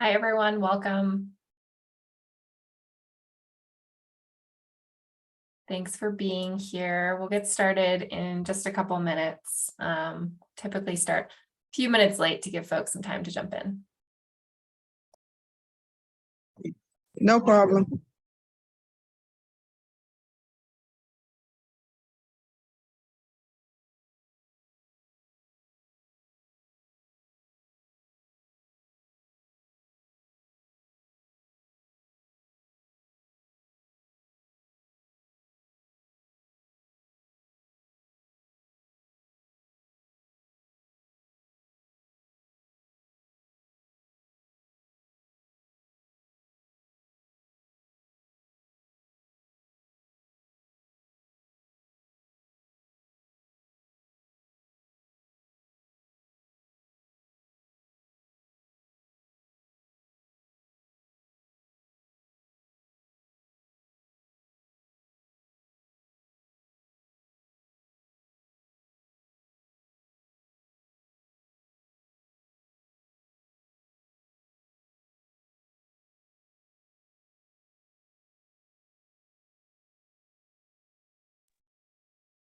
Hi, everyone. Welcome. Thanks for being here. We'll get started in just a couple minutes. Typically start a few minutes late to give folks some time to jump in. No problem.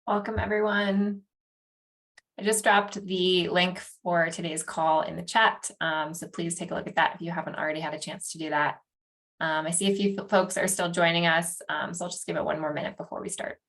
Welcome, everyone. I just dropped the link for today's call in the chat, so please take a look at that if you haven't already had a chance to do that. I see a few folks are still joining us, so I'll just give it one more minute before we start.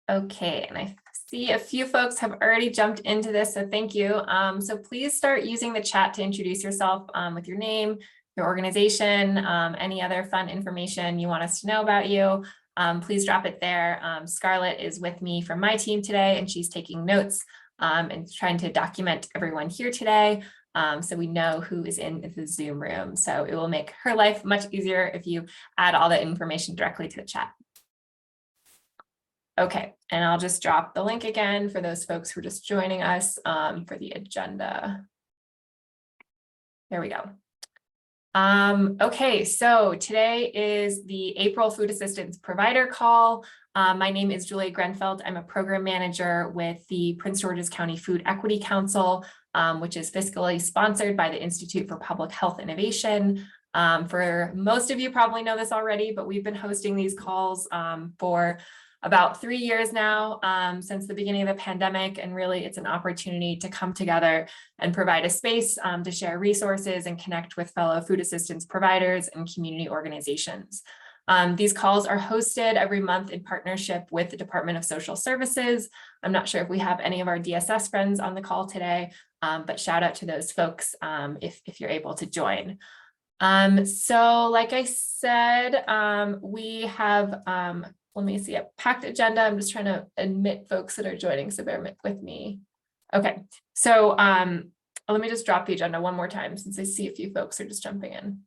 Okay, and I see a few folks have already jumped into this, so thank you. So please start using the chat to introduce yourself with your name, your organization, any other fun information you want us to know about you. Please drop it there. Scarlett is with me from my team today, and she's taking notes and trying to document everyone here today, so we know who is in the Zoom room. So it will make her life much easier if you add all the information directly to the chat. Okay, and I'll just drop the link again for those folks who are just joining us for the agenda. There we go. Okay, so today is the April Food Assistance Provider Call. My name is Julia Grenfeld. I'm a program manager with the Prince George's County Food Equity Council, which is fiscally sponsored by the Institute for Public Health Innovation. For most of you probably know this already, but we've been hosting these calls for about 3 years now, since the beginning of the pandemic, and really it's an opportunity to come together and provide a space to share resources and connect with fellow food assistance providers and community organizations. These calls are hosted every month in partnership with the Department of Social Services. I'm not sure if we have any of our DSS friends on the call today, but shout out to those folks if you're able to join. So like I said, we have let me see, a packed agenda. I'm just trying to admit folks that are joining, so bear with me. Okay, so let me just drop the agenda one more time since I see a few folks are just jumping in.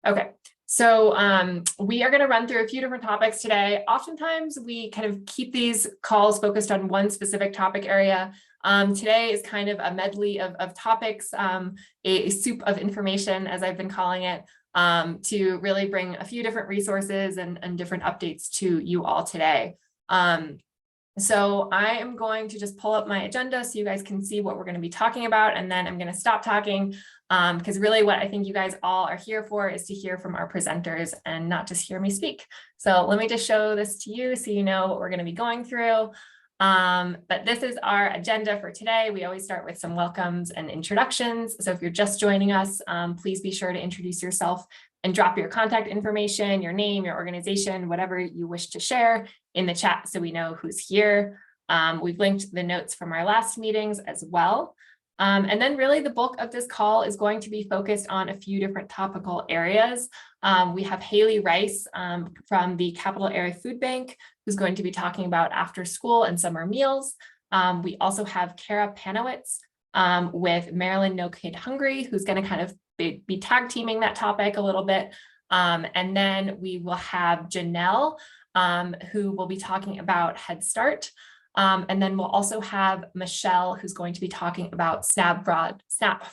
Okay, so we are going to run through a few different topics today. Oftentimes we kind of keep these calls focused on one specific topic area. Today is kind of a medley of topics, a soup of information, as I've been calling it, to really bring a few different resources and different updates to you all today. So I am going to just pull up my agenda so you guys can see what we're going to be talking about, and then I'm going to stop talking because really what I think you guys all are here for is to hear from our presenters and not just hear me speak. So let me just show this to you so you know what we're going to be going through. But this is our agenda for today. We always start with some welcomes and introductions. So if you're just joining us, please be sure to introduce yourself and drop your contact information, your name, your organization, whatever you wish to share in the chat so we know who's here. We've linked the notes from our last meetings as well. And then really the bulk of this call is going to be focused on a few different topical areas. We have Haley Rice from the Capital Area Food Bank, who's going to be talking about after school and summer meals. We also have Kara Panowitz with Maryland No Kid Hungry, who's going to kind of be tag teaming that topic a little bit. And then we will have Janelle, who will be talking about Head Start. And then we'll also have Michelle, who's going to be talking about SNAP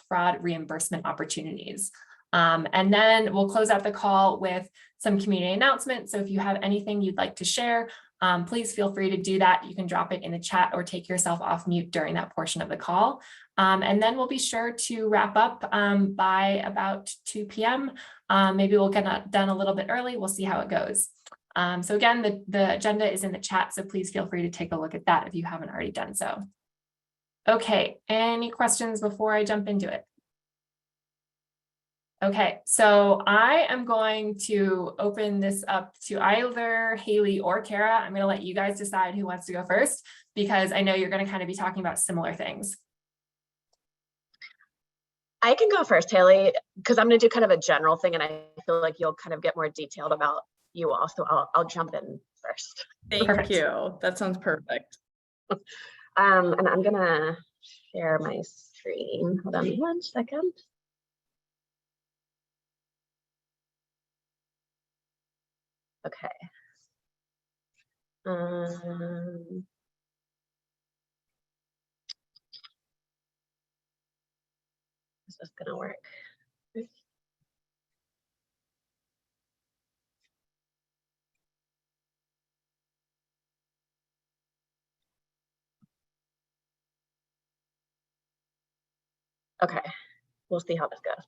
fraud reimbursement opportunities. And then we'll close out the call with some community announcements. So if you have anything you'd like to share, please feel free to do that. You can drop it in the chat or take yourself off mute during that portion of the call. And then we'll be sure to wrap up by about 2 p.m. Maybe we'll get that done a little bit early. We'll see how it goes. So again, the agenda is in the chat, so please feel free to take a look at that if you haven't already done so. Okay, any questions before I jump into it? Okay, so I am going to open this up to either Haley or Kara. I'm going to let you guys decide who wants to go first, because I know you're going to kind of be talking about similar things. I can go first, Haley, because I'm going to do kind of a general thing, and I feel like you'll kind of get more detailed about you all, so I'll jump in first. Thank you. That sounds perfect. And I'm going to share my screen. Hold on 1 second. Okay. Is this gonna work? Okay, we'll see how this goes.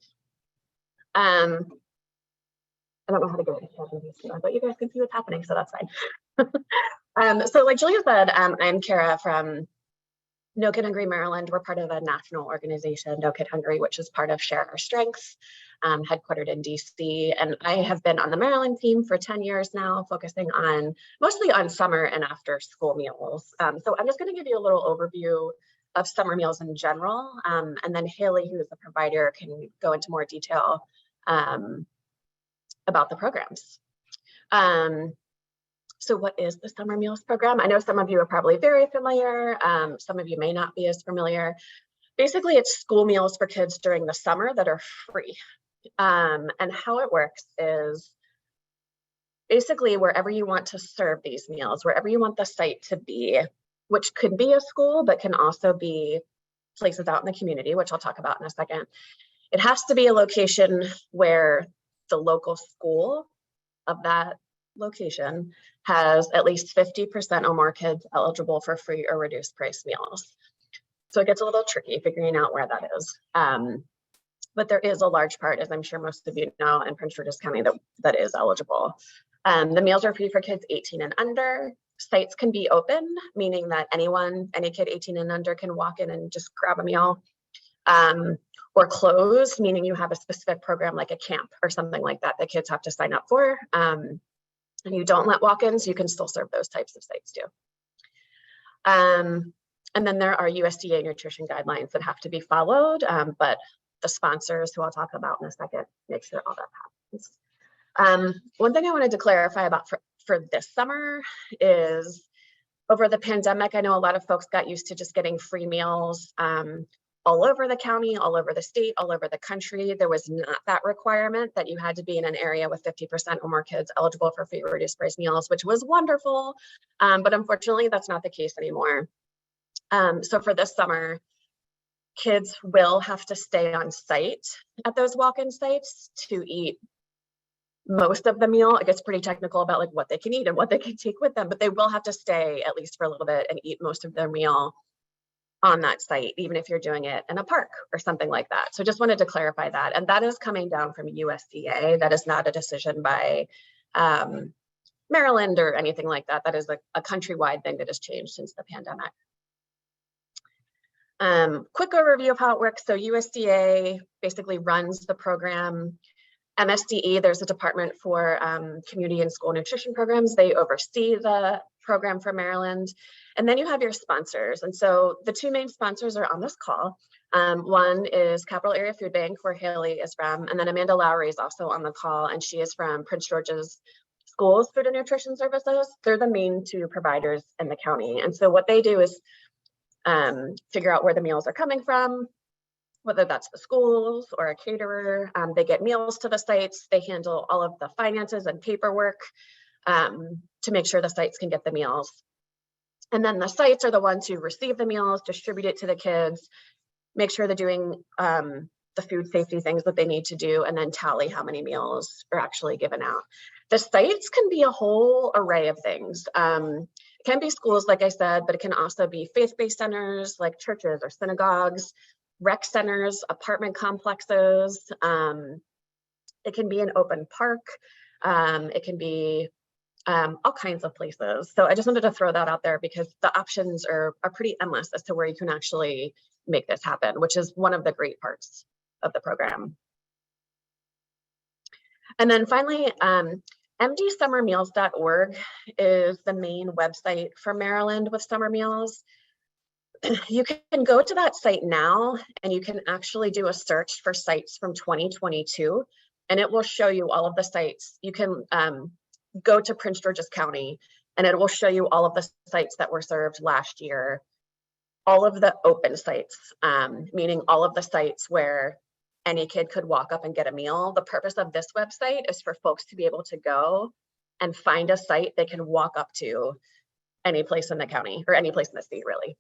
I don't know how to go into this, but you guys can see what's happening, so that's fine. So like Julia said, I'm Kara from No Kid Hungry, Maryland. We're part of a national organization, No Kid Hungry, which is part of Share Our Strengths, headquartered in DC. And I have been on the Maryland team for 10 years now, focusing on mostly on summer and after school meals. So I'm just going to give you a little overview of summer meals in general. And then Haley, who is the provider, can go into more detail about the programs. So what is the Summer Meals Program? I know some of you are probably very familiar. Some of you may not be as familiar. Basically, it's school meals for kids during the summer that are free. And how it works is basically wherever you want to serve these meals, wherever you want the site to be, which could be a school, but can also be places out in the community, which I'll talk about in a second. It has to be a location where the local school of that location has at least 50% or more kids eligible for free or reduced price meals. So it gets a little tricky figuring out where that is. But there is a large part, as I'm sure most of you know, in Prince George's County that is eligible. The meals are free for kids 18 and under. Sites can be open, meaning that any kid 18 and under can walk in and just grab a meal. Or closed, meaning you have a specific program like a camp or something like that kids have to sign up for. And you don't let walk-ins, you can still serve those types of sites too. And then there are USDA nutrition guidelines that have to be followed, but the sponsors, who I'll talk about in a second, make sure all that happens. One thing I wanted to clarify about for this summer is over the pandemic, I know a lot of folks got used to just getting free meals all over the county, all over the state, all over the country. There was not that requirement that you had to be in an area with 50% or more kids eligible for free or reduced price meals, which was wonderful. But unfortunately, that's not the case anymore. So for this summer, kids will have to stay on site at those walk-in sites to eat most of the meal. It gets pretty technical about like what they can eat and what they can take with them, but they will have to stay at least for a little bit and eat most of their meal on that site, even if you're doing it in a park or something like that. So just wanted to clarify that. And that is coming down from USDA. That is not a decision by Maryland or anything like that. That is a countrywide thing that has changed since the pandemic. Quick overview of how it works. So USDA basically runs the program. MSDE, there's a department for community and school nutrition programs. They oversee the program for Maryland. And then you have your sponsors. And so the two main sponsors are on this call. One is Capital Area Food Bank, where Haley is from. And then Amanda Lowry is also on the call, and she is from Prince George's Schools Food and Nutrition Services. They're the main two providers in the county. And so what they do is figure out where the meals are coming from, whether that's the schools or a caterer. They get meals to the sites. They handle all of the finances and paperwork to make sure the sites can get the meals. And then the sites are the ones who receive the meals, distribute it to the kids, make sure they're doing the food safety things that they need to do, and then tally how many meals are actually given out. The sites can be a whole array of things. It can be schools, like I said, but it can also be faith-based centers like churches or synagogues, rec centers, apartment complexes. It can be an open park. It can be all kinds of places. So I just wanted to throw that out there because the options are pretty endless as to where you can actually make this happen, which is one of the great parts of the program. And then finally, mdsummermeals.org is the main website for Maryland with summer meals. You can go to that site now and you can actually do a search for sites from 2022 and it will show you all of the sites. You can go to Prince George's County and it will show you all of the sites that were served last year, all of the open sites, meaning all of the sites where any kid could walk up and get a meal. The purpose of this website is for folks to be able to go and find a site they can walk up to any place in the county or any place in the state, really.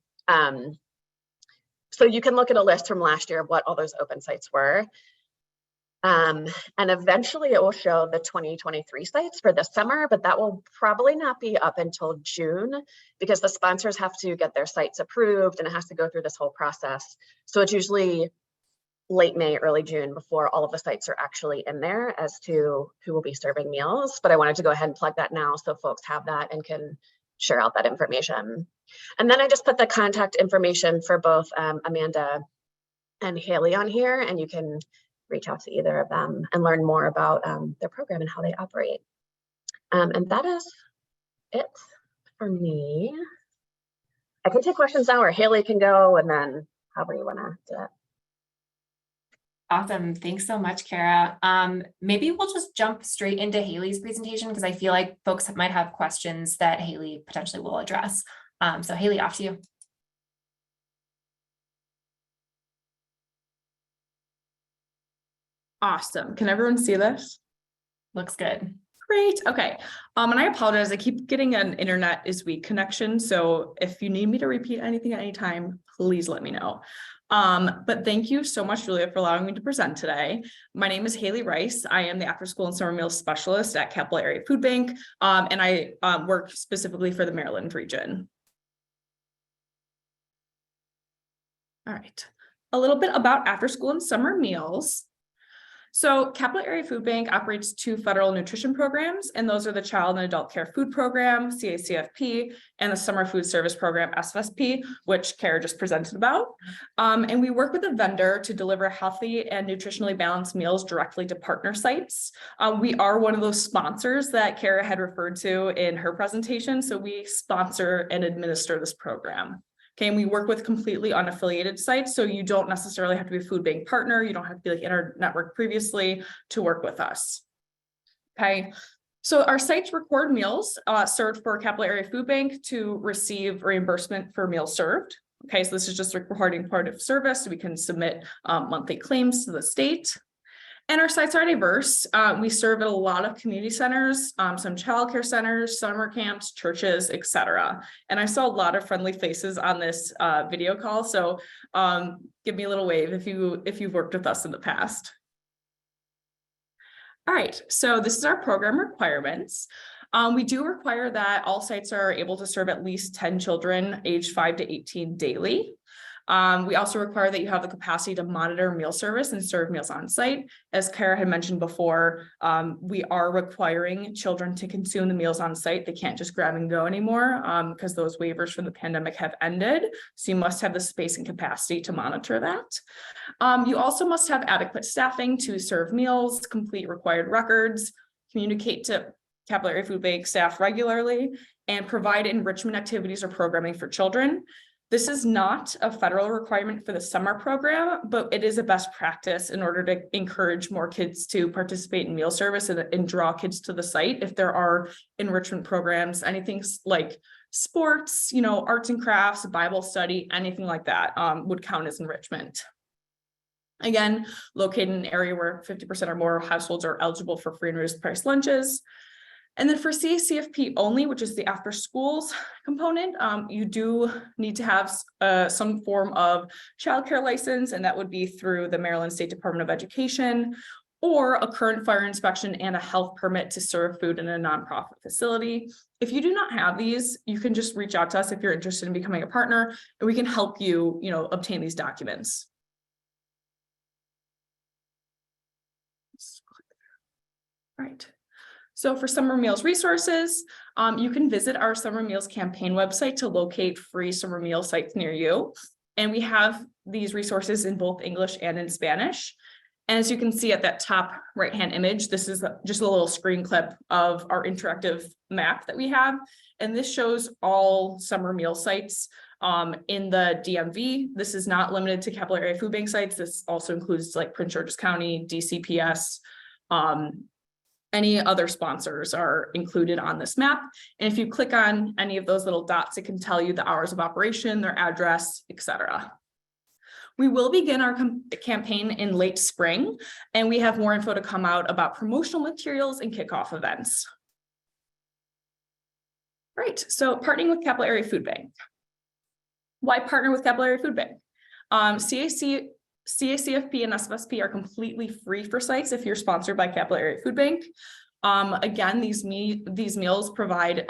So you can look at a list from last year of what all those open sites were. And eventually it will show the 2023 sites for this summer, but that will probably not be up until June because the sponsors have to get their sites approved and it has to go through this whole process. So it's usually late May, early June before all of the sites are actually in there as to who will be serving meals. But I wanted to go ahead and plug that now so folks have that and can share out that information. And then I just put the contact information for both Amanda and Haley on here, and you can reach out to either of them and learn more about their program and how they operate. And that is it for me. I can take questions now, or Haley can go, and then however you want to do it. Awesome. Thanks so much, Kara. Maybe we'll just jump straight into Haley's presentation because I feel like folks might have questions that Haley potentially will address. So Haley, off to you. Awesome. Can everyone see this? Looks good. Great. Okay. And I apologize. I keep getting an internet is weak connection. So if you need me to repeat anything at any time, please let me know. But thank you so much, Julia, for allowing me to present today. My name is Haley Rice. I am the After School and Summer Meals Specialist at Capital Area Food Bank, and I work specifically for the Maryland region. All right. A little bit about After School and Summer Meals. So Capital Area Food Bank operates 2 federal nutrition programs, and those are the Child and Adult Care Food Program, CACFP, and the Summer Food Service Program, SFSP, which Kara just presented about. And we work with a vendor to deliver healthy and nutritionally balanced meals directly to partner sites. We are one of those sponsors that Kara had referred to in her presentation, so we sponsor and administer this program. Okay, and we work with completely unaffiliated sites, so you don't necessarily have to be a food bank partner. You don't have to be like in our network previously to work with us. Okay, so our sites record meals served for Capital Area Food Bank to receive reimbursement for meals served. Okay, so this is just recording part of service, so we can submit monthly claims to the state. And our sites are diverse. We serve at a lot of community centers, some childcare centers, summer camps, churches, etc. And I saw a lot of friendly faces on this video call. So give me a little wave if you've worked with us in the past. All right, so this is our program requirements. We do require that all sites are able to serve at least 10 children aged 5 to 18 daily. We also require that you have the capacity to monitor meal service and serve meals on site. As Kara had mentioned before, we are requiring children to consume the meals on site. They can't just grab and go anymore because those waivers from the pandemic have ended. So you must have the space and capacity to monitor that. You also must have adequate staffing to serve meals, complete required records, communicate to Capital Area Food Bank staff regularly, and provide enrichment activities or programming for children. This is not a federal requirement for the summer program, but it is a best practice in order to encourage more kids to participate in meal service and draw kids to the site. If there are enrichment programs, anything like sports, arts and crafts, Bible study, anything like that would count as enrichment. Again, located in an area where 50% or more households are eligible for free and reduced price lunches. And then for CACFP only, which is the after schools component, you do need to have some form of childcare license, and that would be through the Maryland State Department of Education, or a current fire inspection and a health permit to serve food in a nonprofit facility. If you do not have these, you can just reach out to us if you're interested in becoming a partner, and we can help you, obtain these documents. All right. So for summer meals resources, you can visit our summer meals campaign website to locate free summer meal sites near you. And we have these resources in both English and in Spanish. And as you can see at that top right-hand image, this is just a little screen clip of our interactive map that we have. And this shows all summer meal sites in the DMV. This is not limited to capital area food bank sites. This also includes like Prince George's County, DCPS, any other sponsors are included on this map. And if you click on any of those little dots, it can tell you the hours of operation, their address, etc. We will begin our campaign in late spring, and we have more info to come out about promotional materials and kickoff events. Right, so partnering with Capital Area Food Bank. Why partner with Capital Area Food Bank? CACFP and SFSP are completely free for sites if you're sponsored by Capital Area Food Bank. Again, these meals provide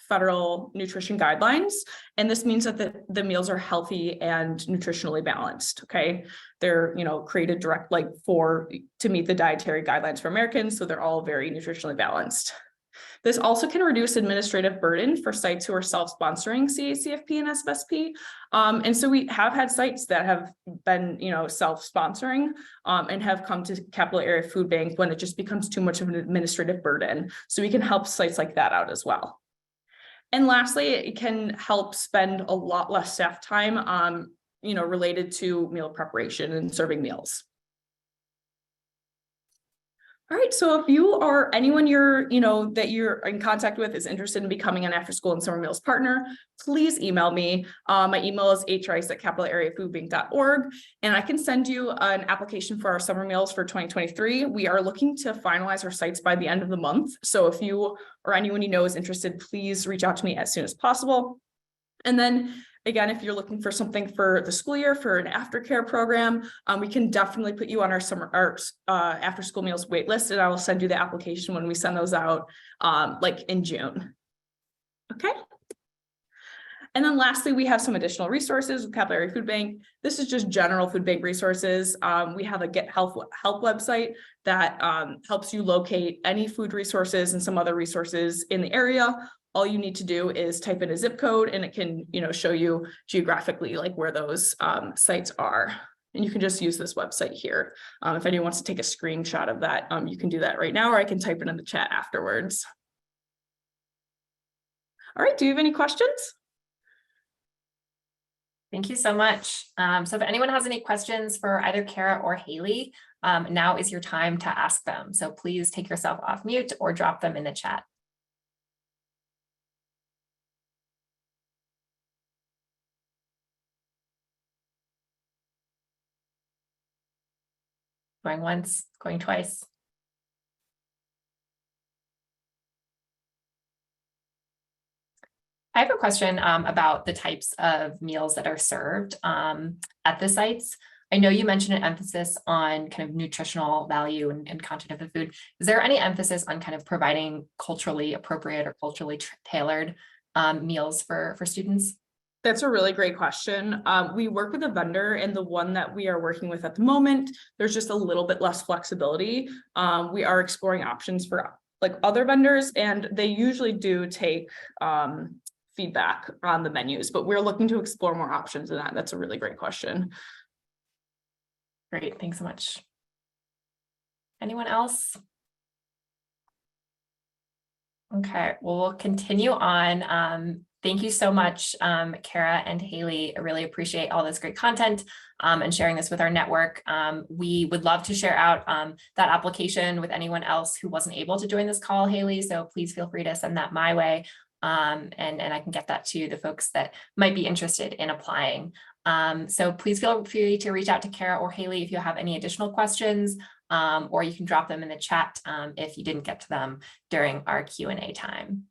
federal nutrition guidelines, and this means that the meals are healthy and nutritionally balanced. Okay, they're created to meet the dietary guidelines for Americans, so they're all very nutritionally balanced. This also can reduce administrative burden for sites who are self-sponsoring CACFP and SFSP. And so we have had sites that have been, self-sponsoring and have come to Capital Area Food Bank when it just becomes too much of an administrative burden. So we can help sites like that out as well. And lastly, it can help spend a lot less staff time, related to meal preparation and serving meals. All right, so if you or anyone that you're in contact with is interested in becoming an after school and summer meals partner, please email me. My email is hrice@capitalareafoodbank.org, and I can send you an application for our summer meals for 2023. We are looking to finalize our sites by the end of the month. So if you or anyone you know is interested, please reach out to me as soon as possible. And then again, if you're looking for something for the school year for an aftercare program, we can definitely put you on our after school meals wait list, and I will send you the application when we send those out in June. Okay. And then lastly, we have some additional resources with Capital Area Food Bank. This is just general food bank resources. We have a Get Help website that helps you locate any food resources and some other resources in the area. All you need to do is type in a zip code, and it can, show you geographically where those sites are. And you can just use this website here. If anyone wants to take a screenshot of that, you can do that right now, or I can type it in the chat afterwards. All right, do you have any questions? Thank you so much. So if anyone has any questions for either Kara or Haley, now is your time to ask them. So please take yourself off mute or drop them in the chat. Going once, going twice. I have a question about the types of meals that are served at the sites. I know you mentioned an emphasis on kind of nutritional value and content of the food. Is there any emphasis on kind of providing culturally appropriate or culturally tailored meals for students? That's a really great question. We work with a vendor, and the one that we are working with at the moment, there's just a little bit less flexibility. We are exploring options for other vendors, and they usually do take feedback on the menus, but we're looking to explore more options in that. That's a really great question. Great, thanks so much. Anyone else? Okay, well, we'll continue on. Thank you so much, Kara and Haley. I really appreciate all this great content and sharing this with our network. We would love to share out that application with anyone else who wasn't able to join this call, Haley. So please feel free to send that my way, and I can get that to the folks that might be interested in applying. So please feel free to reach out to Kara or Haley if you have any additional questions, or you can drop them in the chat if you didn't get to them during our Q&A time.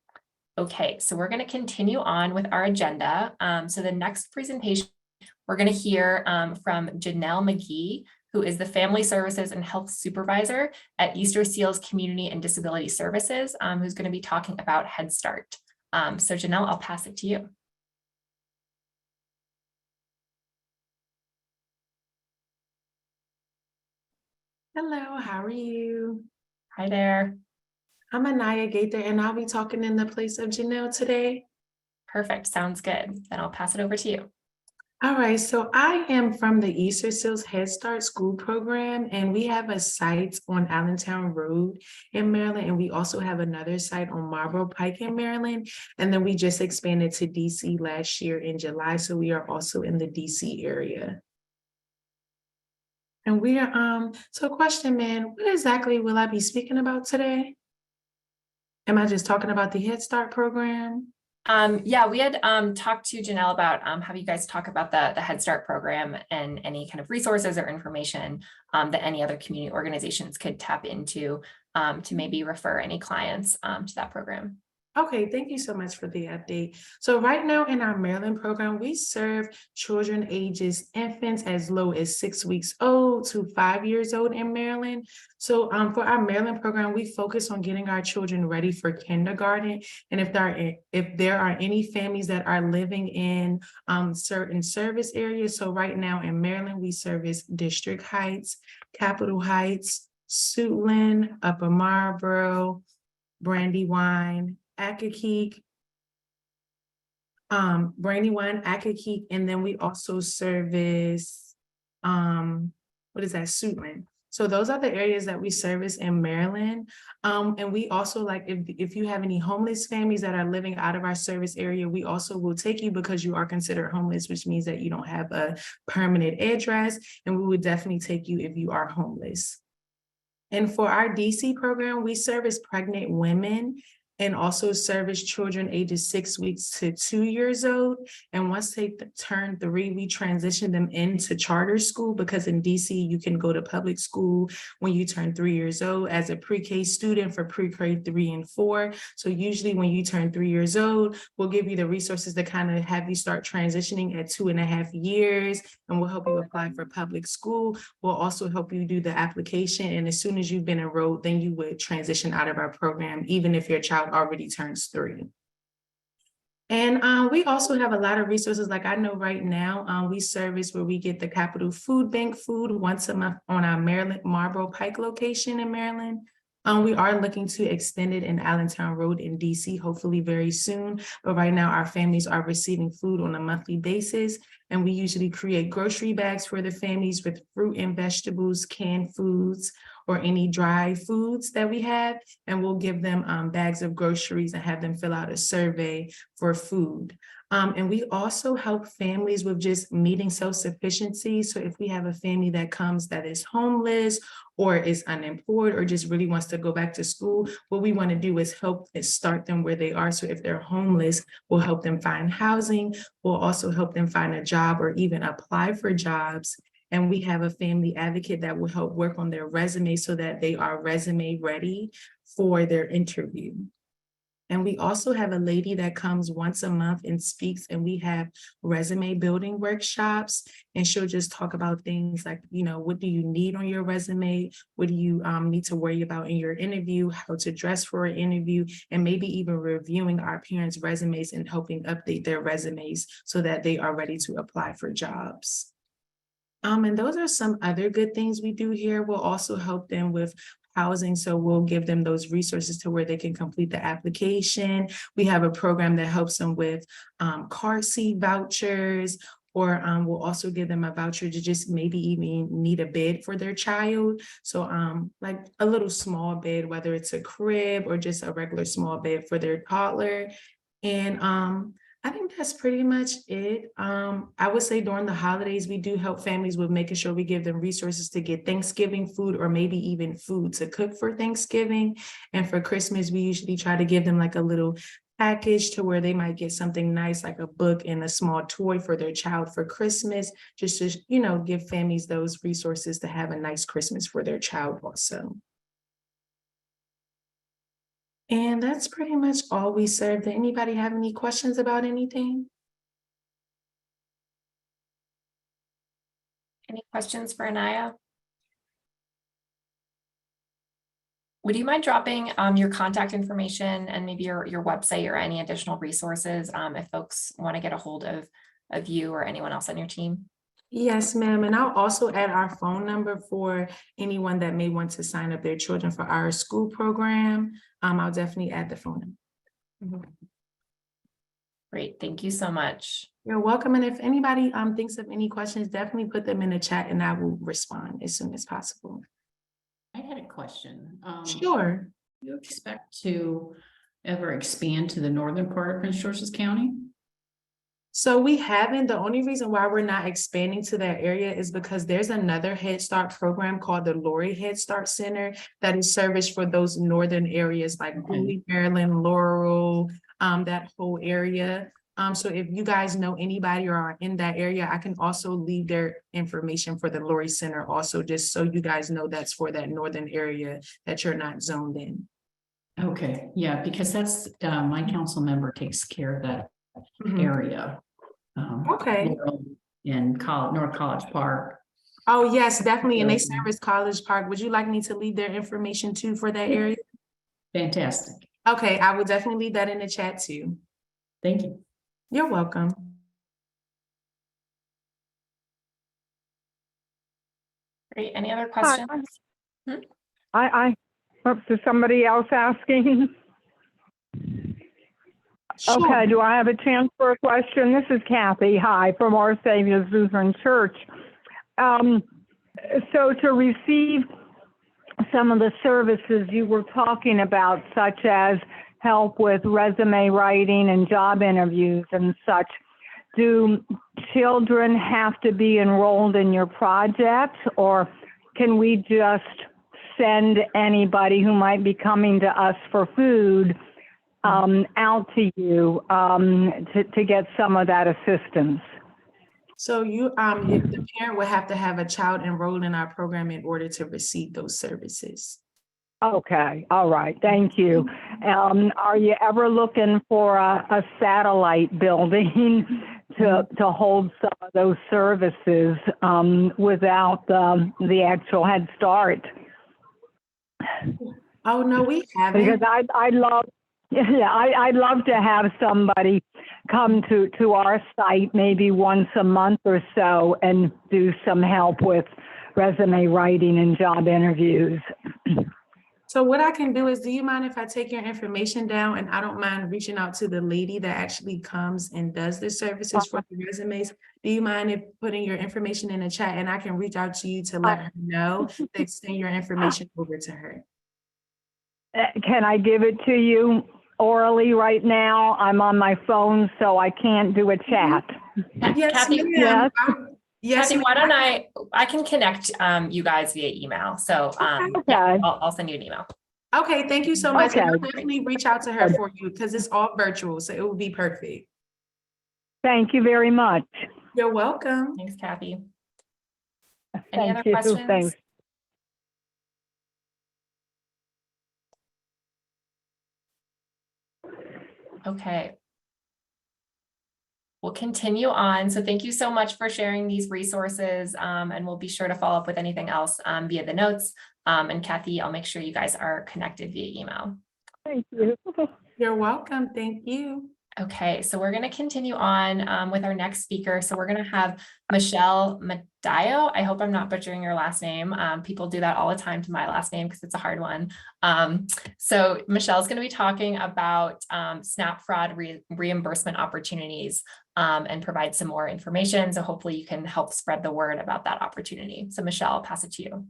Okay, so we're going to continue on with our agenda. So the next presentation, we're going to hear from Janelle McGhee, who is the Family Services and Health Supervisor at Easterseals Community and Disability Services, who's going to be talking about Head Start. So Janelle, I'll pass it to you. Hello, how are you? Hi there. I'm Anaya Gaither, and I'll be talking in the place of Janelle today. Perfect. Sounds good. Then I'll pass it over to you. All right, so I am from the Easterseals Head Start School Program, and we have a site on Allentown Road in Maryland, and we also have another site on Marlboro Pike in Maryland. And then we just expanded to DC last year in July, so we are also in the DC area. And we are, so question, man, what exactly will I be speaking about today? Am I just talking about the Head Start program? Yeah, we had talked to Janelle about have you guys talk about the Head Start program and any kind of resources or information that any other community organizations could tap into to maybe refer any clients to that program. Okay, thank you so much for the update. So right now in our Maryland program, we serve children ages infants as low as 6 weeks old to 5 years old in Maryland. So for our Maryland program, we focus on getting our children ready for kindergarten. And if there are any families that are living in certain service areas, so right now in Maryland, we service District Heights, Capitol Heights, Suitland, Upper Marlboro, Brandywine, Accokeek, Accokeek, and then we also service Suitland. So those are the areas that we service in Maryland. And we also, like, if you have any homeless families that are living out of our service area, we also will take you because you are considered homeless, which means that you don't have a permanent address, and we would definitely take you if you are homeless. And for our DC program, we service pregnant women and also service children ages 6 weeks to 2 years old. And once they turn 3, we transition them into charter school, because in DC, you can go to public school when you turn 3 years old as a pre-K student for pre-K 3 and 4. So usually when you turn 3 years old, we'll give you the resources to kind of have you start transitioning at 2.5 years, and we'll help you apply for public school. We'll also help you do the application. And as soon as you've been enrolled, then you would transition out of our program, even if your child already turns 3. And we also have a lot of resources. Like I know right now, we service where we get the Capital Food Bank food once a month on our Maryland Marlboro Pike location in Maryland. We are looking to extend it in Allentown Road in DC, hopefully very soon. But right now, our families are receiving food on a monthly basis. And we usually create grocery bags for the families with fruit and vegetables, canned foods, or any dry foods that we have. And we'll give them bags of groceries and have them fill out a survey for food. And we also help families with just meeting self-sufficiency. So if we have a family that comes that is homeless or is unemployed or just really wants to go back to school, what we want to do is help start them where they are. So if they're homeless, we'll help them find housing. We'll also help them find a job or even apply for jobs. And we have a family advocate that will help work on their resume so that they are resume ready for their interview. And we also have a lady that comes once a month and speaks, and we have resume building workshops, and she'll just talk about things like, you know, what do you need on your resume? What do you need to worry about in your interview, how to dress for an interview, and maybe even reviewing our parents' resumes and helping update their resumes so that they are ready to apply for jobs. And those are some other good things we do here. We'll also help them with housing. So we'll give them those resources to where they can complete the application. We have a program that helps them with car seat vouchers, or we'll also give them a voucher to just maybe even need a bed for their child. So like a little small bed, whether it's a crib or just a regular small bed for their toddler. And I think that's pretty much it. I would say during the holidays, we do help families with making sure we give them resources to get Thanksgiving food or maybe even food to cook for Thanksgiving. And for Christmas, we usually try to give them like a little package to where they might get something nice like a book and a small toy for their child for Christmas, just to, you know, give families those resources to have a nice Christmas for their child also. And that's pretty much all we serve. Did anybody have any questions about anything? Any questions for Anaya? Would you mind dropping your contact information and maybe your website or any additional resources if folks want to get a hold of you or anyone else on your team? Yes, ma'am. And I'll also add our phone number for anyone that may want to sign up their children for our school program. I'll definitely add the phone number. Great, thank you so much. You're welcome. And if anybody thinks of any questions, definitely put them in the chat and I will respond as soon as possible. I had a question. Sure. Do you expect to ever expand to the northern part of Prince George's County? So we haven't. The only reason why we're not expanding to that area is because there's another Head Start program called the Lori Head Start Center that is serviced for those northern areas like Bowie, Maryland, Laurel, that whole area. So if you guys know anybody or are in that area, I can also leave their information for the Lori Center also, just so you guys know that's for that northern area that you're not zoned in. Okay, yeah, because that's my council member takes care of that area. Okay. In North College Park. Oh, yes, definitely. And they service College Park. Would you like me to leave their information too for that area? Fantastic. Okay, I will definitely leave that in the chat too. Thank you. You're welcome. Great, any other questions? Oops, is somebody else asking? Sure. Okay, do I have a chance for a question? This is Kathy, hi, from Our Savior's Lutheran Church. So to receive some of the services you were talking about, such as help with resume writing and job interviews and such, do children have to be enrolled in your project, or can we just send anybody who might be coming to us for food out to you to get some of that assistance? So the parent would have to have a child enrolled in our program in order to receive those services. Okay, all right, thank you. Are you ever looking for a satellite building to hold some of those services without the actual Head Start? Oh, no, we haven't. Because I'd love to have somebody come to our site maybe once a month or so and do some help with resume writing and job interviews. So what I can do is, do you mind if I take your information down, and I don't mind reaching out to the lady that actually comes and does the services for the resumes? Do you mind if putting your information in the chat, and I can reach out to you to let her know to extend your information over to her? Can I give it to you orally right now? I'm on my phone, so I can't do a chat. Yes, Kathy, ma'am. Yes, Kathy, why don't I can connect you guys via email. So Okay. yeah, I'll send you an email. Okay, thank you so much. Okay. And I'll definitely reach out to her for you because it's all virtual, so it will be perfect. Thank you very much. You're welcome. Thanks, Kathy. Any Thank other you. questions? Thanks. Okay. We'll continue on. So thank you so much for sharing these resources, and we'll be sure to follow up with anything else via the notes. And Kathy, I'll make sure you guys are connected via email. Thank you. You're welcome. Thank you. Okay, so we're going to continue on with our next speaker. So we're going to have Michelle Madaio. I hope I'm not butchering your last name. People do that all the time to my last name because it's a hard one. So Michelle's going to be talking about SNAP fraud reimbursement opportunities and provide some more information. So hopefully you can help spread the word about that opportunity. So Michelle, I'll pass it to you.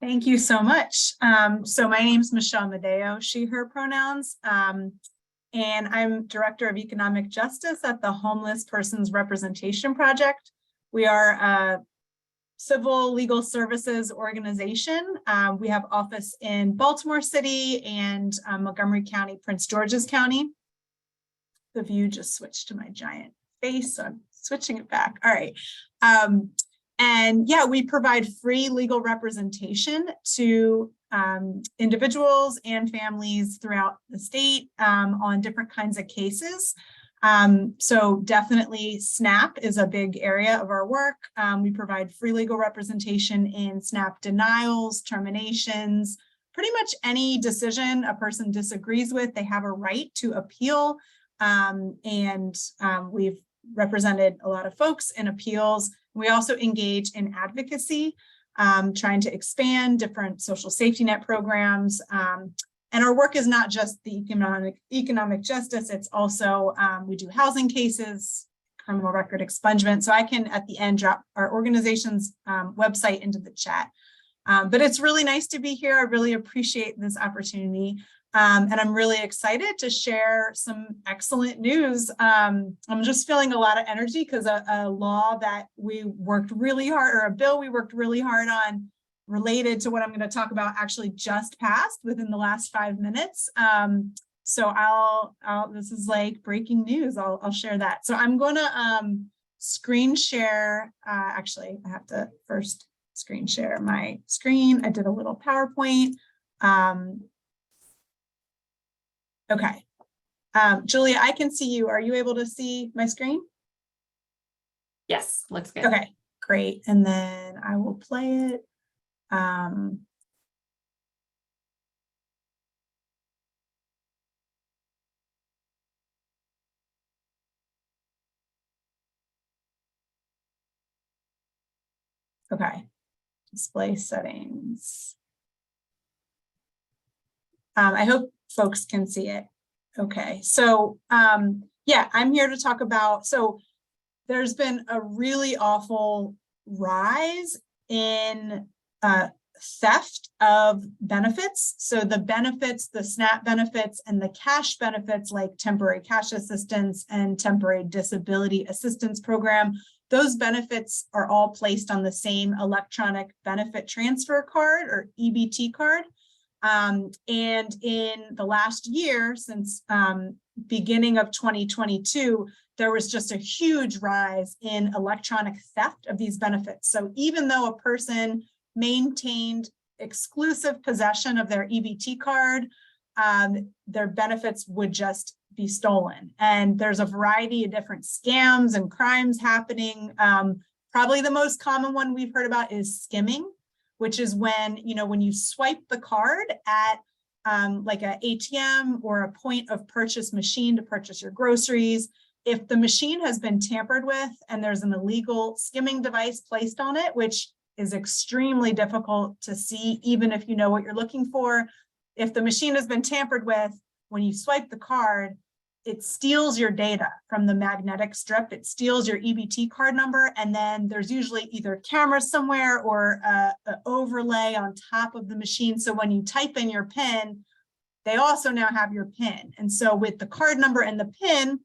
Thank you so much. So my name is Michelle Madaio, she, her pronouns. And I'm Director of Economic Justice at the Homeless Persons Representation Project. We are a civil legal services organization. We have office in Baltimore City and Montgomery County, Prince George's County. the view just switched to my giant face, so I'm switching it back. All right. And yeah, we provide free legal representation to individuals and families throughout the state on different kinds of cases. So definitely SNAP is a big area of our work. We provide free legal representation in SNAP denials, terminations, pretty much any decision a person disagrees with, they have a right to appeal. We've represented a lot of folks in appeals. We also engage in advocacy, trying to expand different social safety net programs. And our work is not just the economic justice, it's also, we do housing cases, criminal record expungement. So I can, at the end, drop our organization's website into the chat. But it's really nice to be here. I really appreciate this opportunity. And I'm really excited to share some excellent news. I'm just feeling a lot of energy because a law that we worked really hard, or a bill we worked really hard on related to what I'm going to talk about actually just passed within the last 5 minutes. So this is like breaking news. I'll share that. So I'm going to screen share. Actually, I have to first screen share my screen. I did a little PowerPoint. Okay. Julia, I can see you. Are you able to see my screen? Yes, looks good. Okay, great. And then I will play it. Okay, display settings. I hope folks can see it. Okay, so yeah, I'm here to talk about, so there's been a really awful rise in theft of benefits. So the benefits, the SNAP benefits and the cash benefits like temporary cash assistance and temporary disability assistance program, those benefits are all placed on the same electronic benefit transfer card or EBT card. And in the last year, since beginning of 2022, there was just a huge rise in electronic theft of these benefits. So even though a person maintained exclusive possession of their EBT card, their benefits would just be stolen. And there's a variety of different scams and crimes happening. Probably the most common one we've heard about is skimming, which is when, when you swipe the card at like an ATM or a point of purchase machine to purchase your groceries, if the machine has been tampered with and there's an illegal skimming device placed on it, which is extremely difficult to see, even if you know what you're looking for. If the machine has been tampered with, when you swipe the card, it steals your data from the magnetic strip. It steals your EBT card number, and then there's usually either cameras somewhere or an overlay on top of the machine. So when you type in your PIN, they also now have your PIN. And so with the card number and the PIN,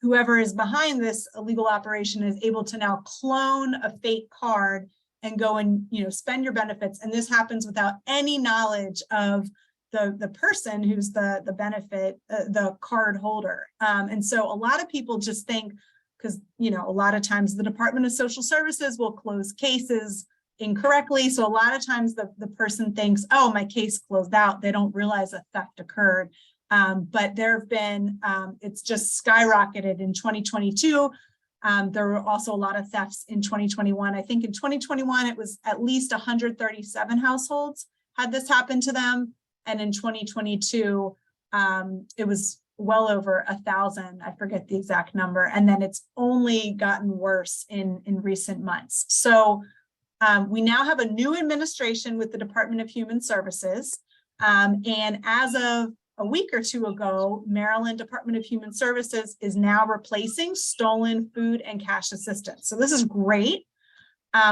whoever is behind this illegal operation is able to now clone a fake card and go and spend your benefits. And this happens without any knowledge of the person who's the benefit, the card holder. And so a lot of people just think, because a lot of times the Department of Social Services will close cases incorrectly. So a lot of times the person thinks, oh, my case closed out. They don't realize a theft occurred. But there have been, it's just skyrocketed in 2022. There were also a lot of thefts in 2021. I think in 2021, it was at least 137 households had this happen to them. And in 2022, it was well over 1,000. I forget the exact number. And then it's only gotten worse in recent months. So we now have a new administration with the Department of Human Services. And as of a week or two ago, Maryland Department of Human Services is now replacing stolen food and cash assistance. So this is great.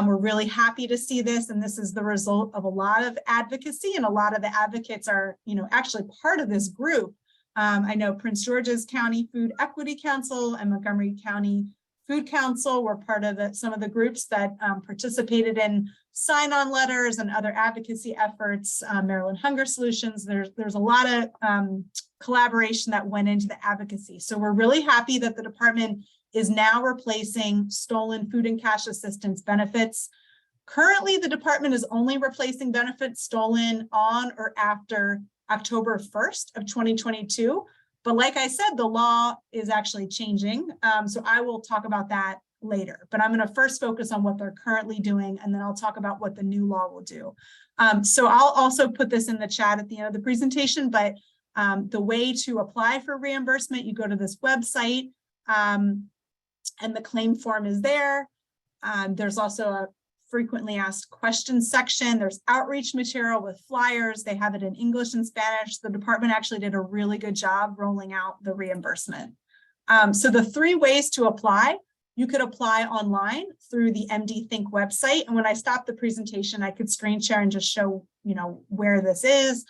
We're really happy to see this, and this is the result of a lot of advocacy, and a lot of the advocates are, actually part of this group. I know Prince George's County Food Equity Council and Montgomery County Food Council were part of some of the groups that participated in sign-on letters and other advocacy efforts, Maryland Hunger Solutions. There's a lot of collaboration that went into the advocacy. So we're really happy that the department is now replacing stolen food and cash assistance benefits. Currently, the department is only replacing benefits stolen on or after October 1st of 2022. But like I said, the law is actually changing. So I will talk about that later, but I'm going to first focus on what they're currently doing, and then I'll talk about what the new law will do. So I'll also put this in the chat at the end of the presentation, but the way to apply for reimbursement, you go to this website and the claim form is there. There's also a frequently asked questions section. There's outreach material with flyers. They have it in English and Spanish. The department actually did a really good job rolling out the reimbursement. So the 3 ways to apply: you could apply online through the MD Think website. And when I stop the presentation, I could screen share and just show, where this is.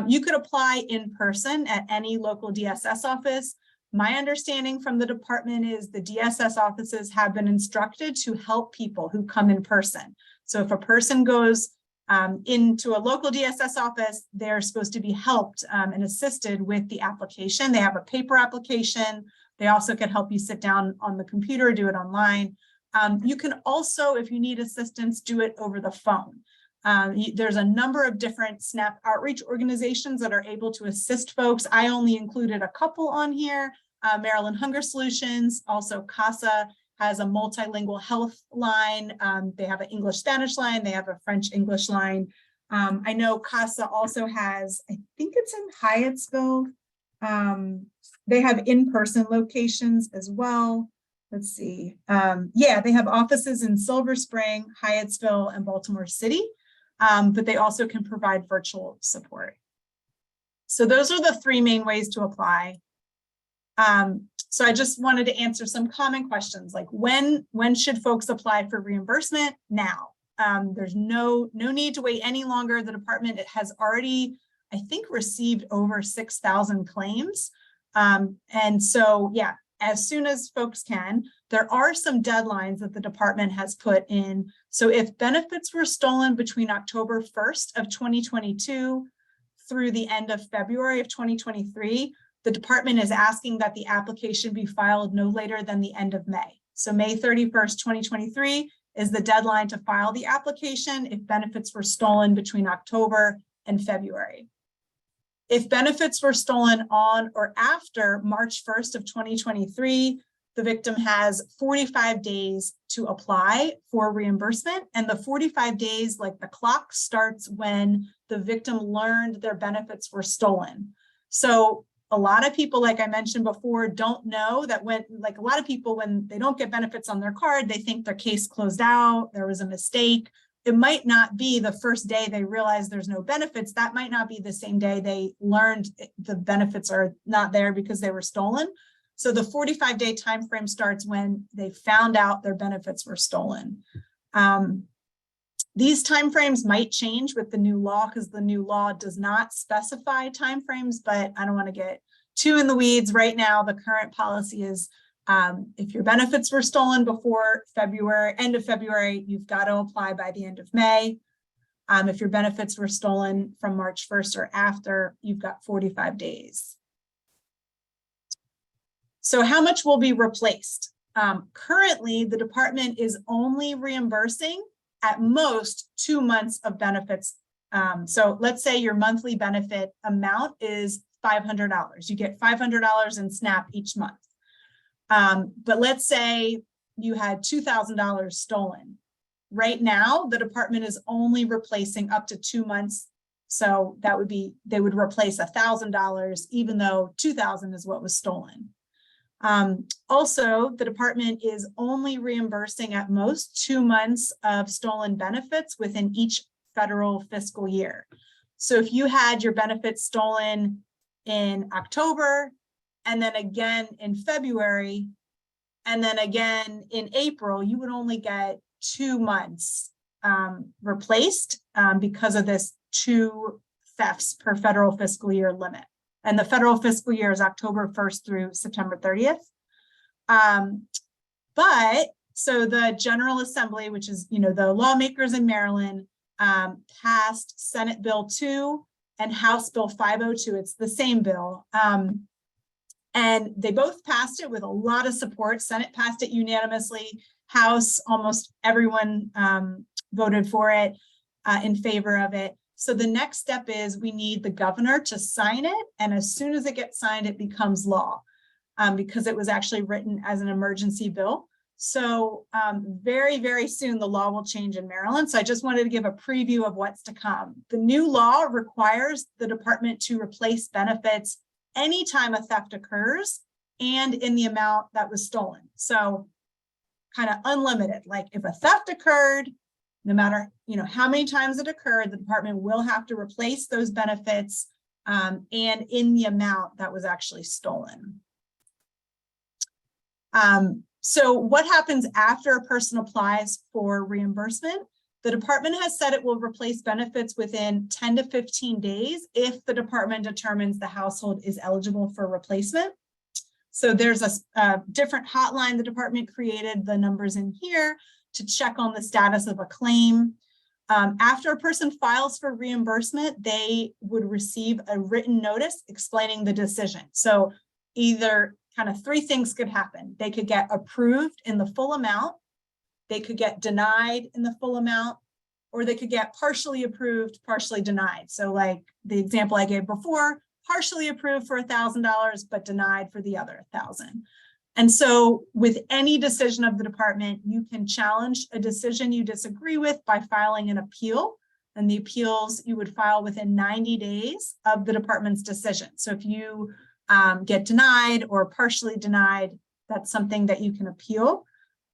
You could apply in person at any local DSS office. My understanding from the department is the DSS offices have been instructed to help people who come in person. So if a person goes into a local DSS office, they're supposed to be helped and assisted with the application. They have a paper application. They also can help you sit down on the computer, do it online. You can also, if you need assistance, do it over the phone. There's a number of different SNAP outreach organizations that are able to assist folks. I only included a couple on here. Maryland Hunger Solutions, also CASA has a multilingual health line. They have an English-Spanish line. They have a French-English line. I know CASA also has, I think it's in Hyattsville. They have in-person locations as well. Let's see. Yeah, they have offices in Silver Spring, Hyattsville, and Baltimore City, but they also can provide virtual support. So those are the 3 main ways to apply. So I just wanted to answer some common questions like when should folks apply for reimbursement? Now. There's no need to wait any longer. The department has already, I think, received over 6,000 claims. And so, yeah, as soon as folks can. There are some deadlines that the department has put in. So if benefits were stolen between October 1st of 2022 through the end of February of 2023, the department is asking that the application be filed no later than the end of May. So May 31st, 2023 is the deadline to file the application if benefits were stolen between October and February. If benefits were stolen on or after March 1st of 2023, the victim has 45 days to apply for reimbursement. And the 45 days, like the clock starts when the victim learned their benefits were stolen. So a lot of people, like I mentioned before, don't know that when, like a lot of people, when they don't get benefits on their card, they think their case closed out, there was a mistake. It might not be the first day they realize there's no benefits. That might not be the same day they learned the benefits are not there because they were stolen. So the 45-day time frame starts when they found out their benefits were stolen. These timeframes might change with the new law because the new law does not specify timeframes, but I don't want to get too in the weeds right now. The current policy is if your benefits were stolen before February, end of February, you've got to apply by the end of May. If your benefits were stolen from March 1st or after, you've got 45 days. So how much will be replaced? Currently, the department is only reimbursing at most 2 months of benefits. So let's say your monthly benefit amount is $500. You get $500 in SNAP each month. But let's say you had $2,000 stolen. Right now, the department is only replacing up to 2 months. So that would be, they would replace $1,000, even though $2,000 is what was stolen. Also, the department is only reimbursing at most 2 months of stolen benefits within each federal fiscal year. So if you had your benefits stolen in October, and then again in February, and then again in April, you would only get 2 months replaced because of this 2 thefts per federal fiscal year limit. And the federal fiscal year is October 1st through September 30th. But So the General Assembly, which is, the lawmakers in Maryland, passed Senate Bill 2 and House Bill 502. It's the same bill. And they both passed it with a lot of support. Senate passed it unanimously. House, almost everyone voted for it, in favor of it. So the next step is we need the governor to sign it. And as soon as it gets signed, it becomes law, because it was actually written as an emergency bill. So very, very soon the law will change in Maryland. So I just wanted to give a preview of what's to come. The new law requires the department to replace benefits anytime a theft occurs and in the amount that was stolen. So kind of unlimited, like if a theft occurred, no matter how many times it occurred, the department will have to replace those benefits and in the amount that was actually stolen. So what happens after a person applies for reimbursement? The department has said it will replace benefits within 10 to 15 days if the department determines the household is eligible for replacement. So there's a different hotline the department created, the numbers in here, to check on the status of a claim. After a person files for reimbursement, they would receive a written notice explaining the decision. So either kind of three things could happen. They could get approved in the full amount, they could get denied in the full amount, or they could get partially approved, partially denied. So like the example I gave before, partially approved for $1,000, but denied for the other 1,000. And so with any decision of the department, you can challenge a decision you disagree with by filing an appeal. And the appeals you would file within 90 days of the department's decision. So if you get denied or partially denied, that's something that you can appeal.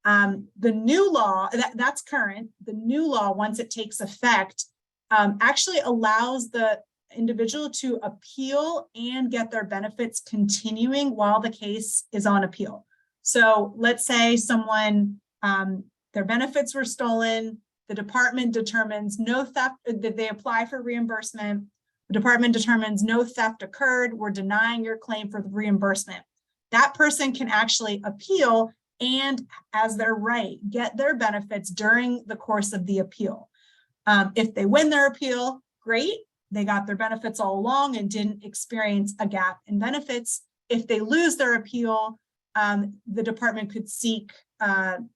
The new law, that's current. The new law, once it takes effect, actually allows the individual to appeal and get their benefits continuing while the case is on appeal. So let's say someone, their benefits were stolen, the department determines no theft, that they apply for reimbursement, the department determines no theft occurred, we're denying your claim for the reimbursement. That person can actually appeal and, as their right, get their benefits during the course of the appeal. If they win their appeal, great. They got their benefits all along and didn't experience a gap in benefits. If they lose their appeal, the department could seek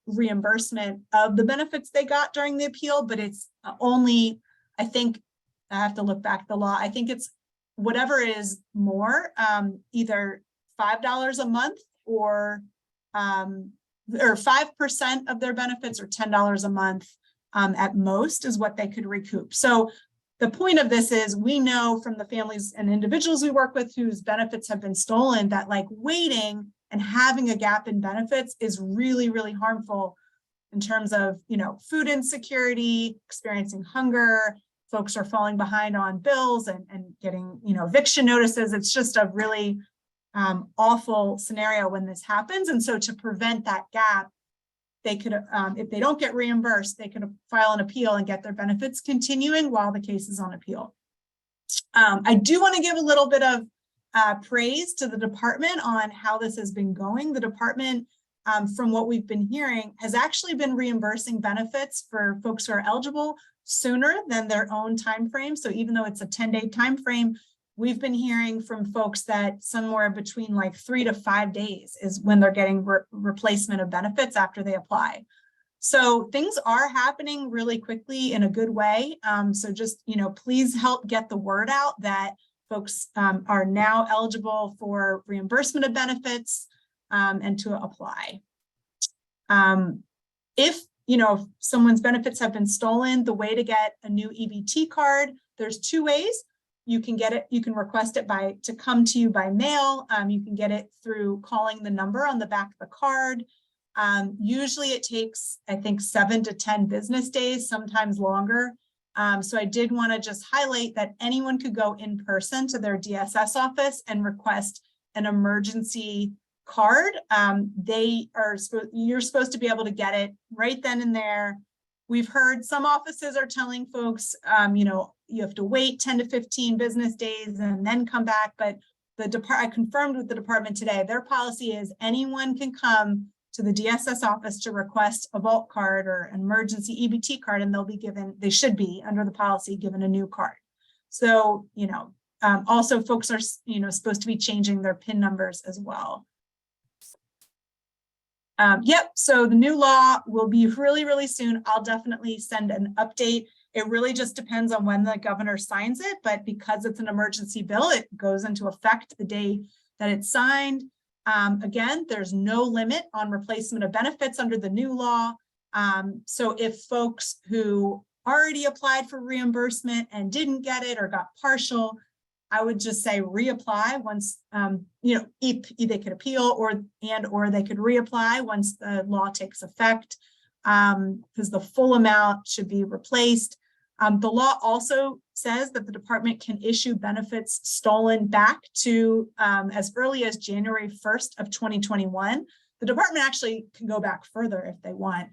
reimbursement of the benefits they got during the appeal, but it's only, I think, I have to look back at the law. I think it's whatever is more, either $5 a month or 5% of their benefits or $10 a month at most is what they could recoup. So the point of this is we know from the families and individuals we work with whose benefits have been stolen that like waiting and having a gap in benefits is really, really harmful in terms of, food insecurity, experiencing hunger, folks are falling behind on bills and getting, eviction notices. It's just a really awful scenario when this happens. And so to prevent that gap, they could, if they don't get reimbursed, they could file an appeal and get their benefits continuing while the case is on appeal. I do want to give a little bit of praise to the department on how this has been going. The department, from what we've been hearing, has actually been reimbursing benefits for folks who are eligible sooner than their own time frame. So even though it's a 10-day time frame, we've been hearing from folks that somewhere between like 3 to 5 days is when they're getting replacement of benefits after they apply. So things are happening really quickly in a good way. So just, please help get the word out that folks are now eligible for reimbursement of benefits and to apply. If someone's benefits have been stolen, the way to get a new EBT card, there's two ways. You can get it, you can request it to come to you by mail. You can get it through calling the number on the back of the card. Usually it takes, I think, 7 to 10 business days, sometimes longer. So I did want to just highlight that anyone could go in person to their DSS office and request an emergency card. You're supposed to be able to get it right then and there. We've heard some offices are telling folks, you have to wait 10 to 15 business days and then come back. But I confirmed with the department today, their policy is anyone can come to the DSS office to request a vault card or an emergency EBT card, and they should be under the policy given a new card. So, also folks are, supposed to be changing their PIN numbers as well. So the new law will be really, really soon. I'll definitely send an update. It really just depends on when the governor signs it, but because it's an emergency bill, it goes into effect the day that it's signed. Again, there's no limit on replacement of benefits under the new law. So if folks who already applied for reimbursement and didn't get it or got partial, I would just say reapply once, they could appeal or they could reapply once the law takes effect, because the full amount should be replaced. The law also says that the department can issue benefits stolen back to as early as January 1st of 2021. The department actually can go back further if they want.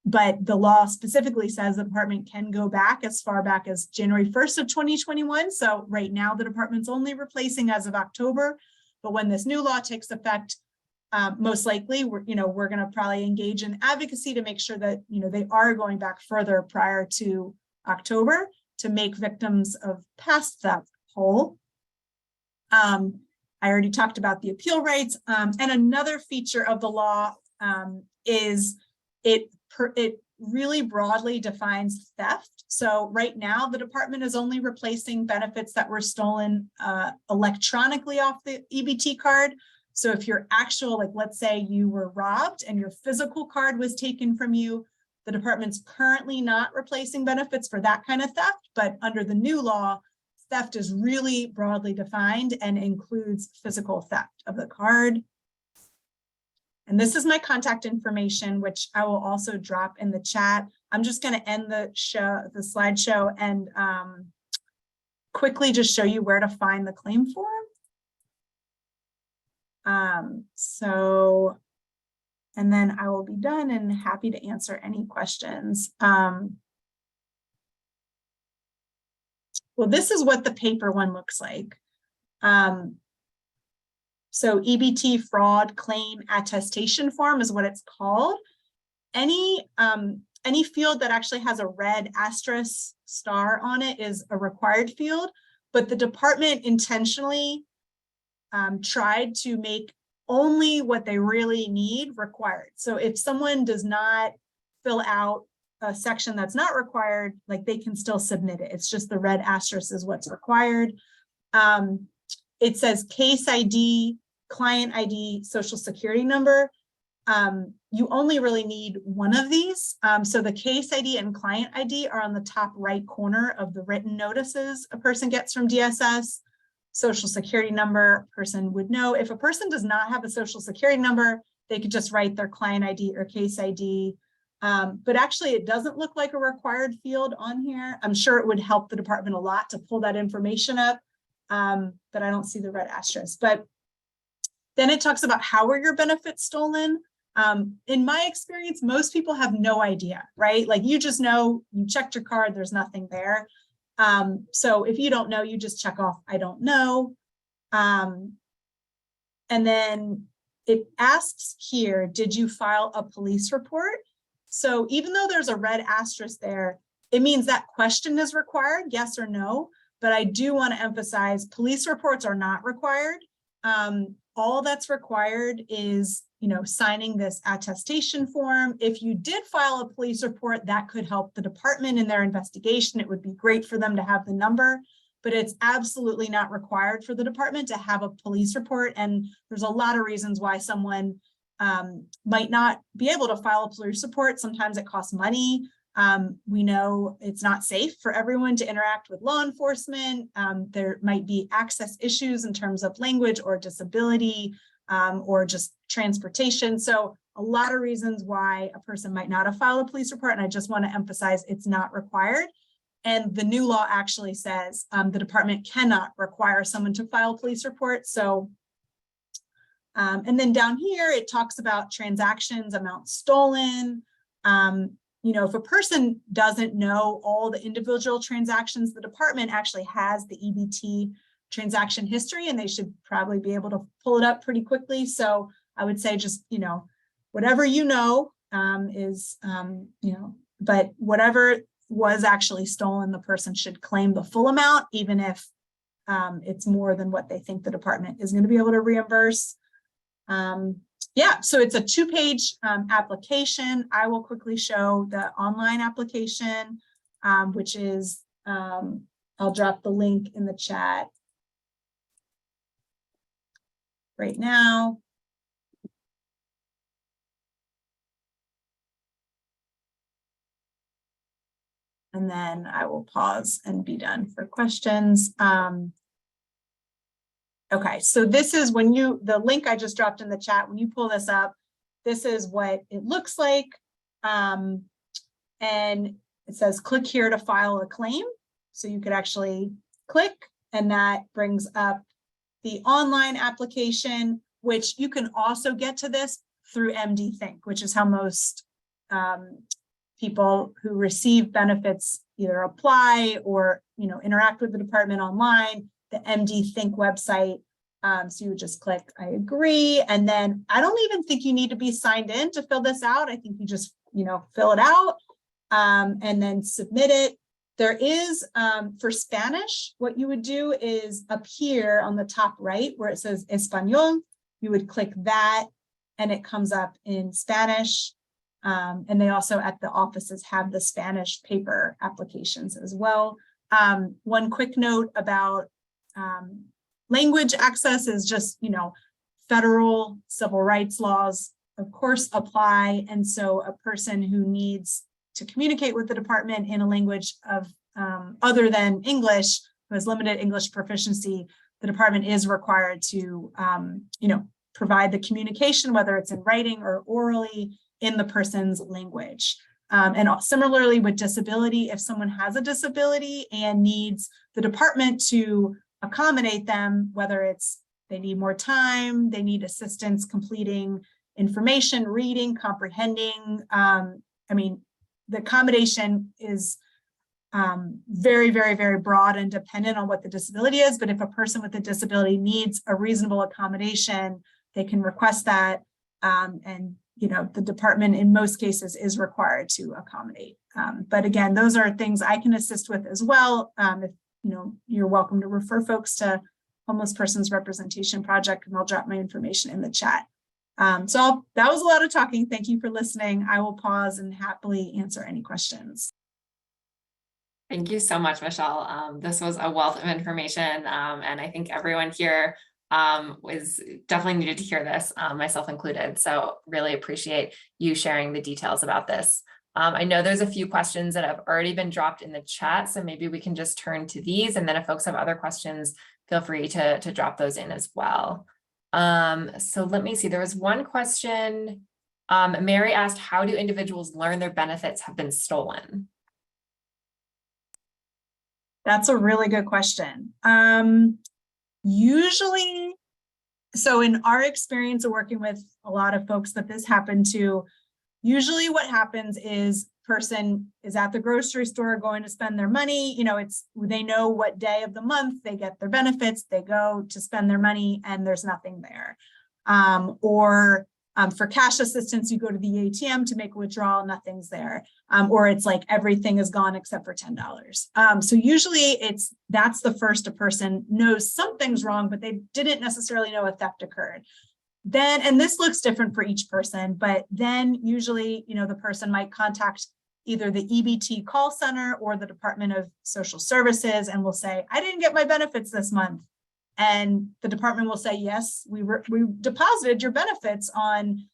But the law specifically says the department can go back as far back as January 1st of 2021. So right now the department's only replacing as of October, but when this new law takes effect, most likely we're going to probably engage in advocacy to make sure that, they are going back further prior to October to make victims of past theft whole. I already talked about the appeal rights. And another feature of the law is it really broadly defines theft. So right now, the department is only replacing benefits that were stolen electronically off the EBT card. So if your actual, let's say you were robbed and your physical card was taken from you, the department's currently not replacing benefits for that kind of theft. But under the new law, theft is really broadly defined and includes physical theft of the card. And this is my contact information, which I will also drop in the chat. I'm just going to end the slideshow and quickly just show you where to find the claim form. And then I will be done and happy to answer any questions. Well, this is what the paper one looks like. So EBT fraud claim attestation form is what it's called. Any field that actually has a red asterisk star on it is a required field, but the department intentionally tried to make only what they really need required. So if someone does not fill out a section that's not required, they can still submit it. It's just the red asterisk is what's required. It says case ID, client ID, social security number. You only really need one of these. So the case ID and client ID are on the top right corner of the written notices a person gets from DSS. Social security number, person would know. If a person does not have a social security number, they could just write their client ID or case ID. But actually it doesn't look like a required field on here. I'm sure it would help the department a lot to pull that information up. But I don't see the red asterisk. But then it talks about how are your benefits stolen. In my experience, most people have no idea, right? You just know, you checked your card, there's nothing there. So if you don't know, you just check off, I don't know. And then it asks here, did you file a police report? So even though there's a red asterisk there, it means that question is required, yes or no. But I do want to emphasize police reports are not required. All that's required is, signing this attestation form. If you did file a police report, that could help the department in their investigation. It would be great for them to have the number, but it's absolutely not required for the department to have a police report. And there's a lot of reasons why someone might not be able to file a police report. Sometimes it costs money. We know it's not safe for everyone to interact with law enforcement. There might be access issues in terms of language or disability or just transportation. So a lot of reasons why a person might not have filed a police report. And I just want to emphasize it's not required. And the new law actually says the department cannot require someone to file a police report. So, and then down here, it talks about transactions, amounts stolen. If a person doesn't know all the individual transactions, the department actually has the EBT transaction history, and they should probably be able to pull it up pretty quickly. So I would say just, whatever but whatever was actually stolen, the person should claim the full amount, even if it's more than what they think the department is going to be able to reimburse. Yeah, so it's a 2-page application. I will quickly show the online application, which is, I'll drop the link in the chat right now. And then I will pause and be done for questions. Okay, so this is when the link I just dropped in the chat, when you pull this up, this is what it looks like. And it says, click here to file a claim. So you could actually click, and that brings up the online application, which you can also get to this through MD Think, which is how most people who receive benefits either apply or interact with the department online, the MD Think website. So you would just click I agree, and then I don't even think you need to be signed in to fill this out. I think you just fill it out and then submit it. There is for Spanish, what you would do is up here on the top right where it says Español, you would click that and it comes up in Spanish. And they also at the offices have the Spanish paper applications as well. One quick note about language access is just, federal civil rights laws, of course, apply. And so a person who needs to communicate with the department in a language of other than English, who has limited English proficiency, the department is required to, provide the communication, whether it's in writing or orally, in the person's language. And similarly with disability, if someone has a disability and needs the department to accommodate them, whether it's they need more time, they need assistance completing information, reading, comprehending. The accommodation is very, very, very broad and dependent on what the disability is. But if a person with a disability needs a reasonable accommodation, they can request that. And the department in most cases is required to accommodate. But again, those are things I can assist with as well. If you're welcome to refer folks to Homeless Persons Representation Project, and I'll drop my information in the chat. So that was a lot of talking. Thank you for listening. I will pause and happily answer any questions. Thank you so much, Michelle. This was a wealth of information, and I think everyone here was definitely needed to hear this, myself included. So really appreciate you sharing the details about this. I know there's a few questions that have already been dropped in the chat, so maybe we can just turn to these, and then if folks have other questions, feel free to drop those in as well. So let me see, there was one question. Mary asked, how do individuals learn their benefits have been stolen? That's a really good question. Usually, so in our experience of working with a lot of folks that this happened to, usually what happens is person is at the grocery store going to spend their money. They know what day of the month they get their benefits, they go to spend their money and there's nothing there. Or for cash assistance, you go to the ATM to make a withdrawal, nothing's there. Or it's like everything is gone except for $10. So usually that's the first a person knows something's wrong, but they didn't necessarily know a theft occurred. Then, and this looks different for each person, but then usually, the person might contact either the EBT call center or the Department of Social Services and will say, I didn't get my benefits this month. And the department will say, yes, we deposited your benefits on,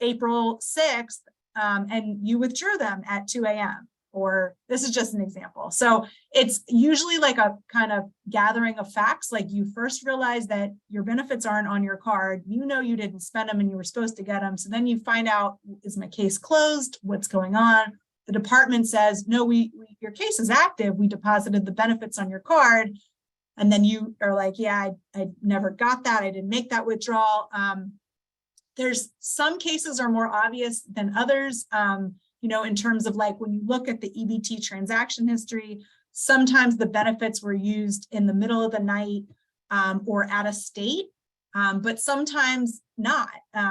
April 6th, and you withdrew them at 2 a.m. Or this is just an example. So it's usually like a kind of gathering of facts. Like you first realize that your benefits aren't on your card. You didn't spend them and you were supposed to get them. So then you find out, is my case closed? What's going on? The department says, no, your case is active. We deposited the benefits on your card. And then you are like, yeah, I never got that. I didn't make that withdrawal. There's some cases are more obvious than others. In terms of like when you look at the EBT transaction history, sometimes the benefits were used in the middle of the night or out of state. But sometimes not.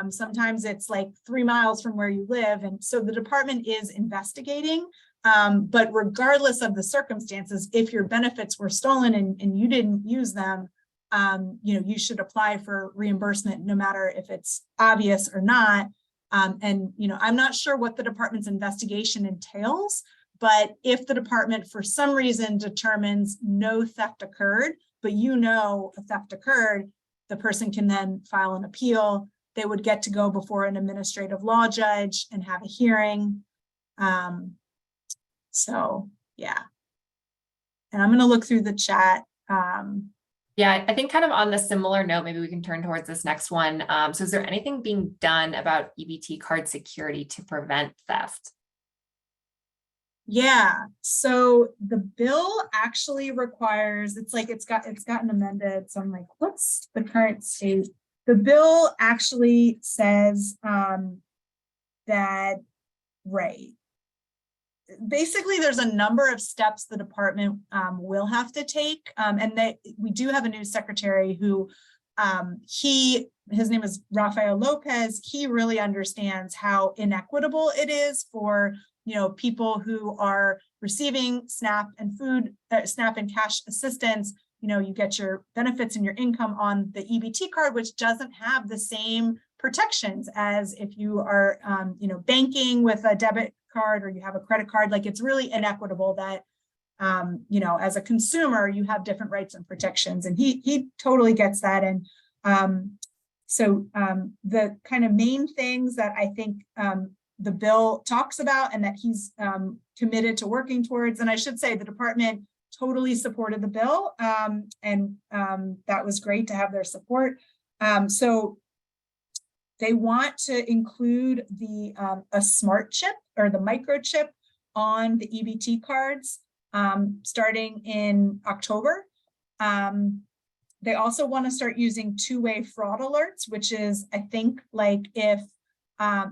Sometimes it's like 3 miles from where you live. And so the department is investigating. But regardless of the circumstances, if your benefits were stolen and you didn't use them, you should apply for reimbursement no matter if it's obvious or not. And I'm not sure what the department's investigation entails, but if the department for some reason determines no theft occurred, but a theft occurred, the person can then file an appeal. They would get to go before an administrative law judge and have a hearing. So yeah. And I'm going to look through the chat. Yeah, I think kind of on the similar note, maybe we can turn towards this next one. So is there anything being done about EBT card security to prevent theft? Yeah, so the bill actually requires, it's gotten amended. So I'm like, what's the current state? The bill actually says that, right. Basically, there's a number of steps the department will have to take. And we do have a new secretary who his name is Rafael Lopez. He really understands how inequitable it is for people who are receiving SNAP and cash assistance. You get your benefits and your income on the EBT card, which doesn't have the same protections as if you are, banking with a debit card or you have a credit card. Like, it's really inequitable that, as a consumer, you have different rights and protections, and he totally gets that. And so the kind of main things that I think the bill talks about and that he's committed to working towards, and I should say the department totally supported the bill, and that was great to have their support. So they want to include a smart chip or the microchip on the EBT cards starting in October. They also want to start using two-way fraud alerts, which is, I think, like if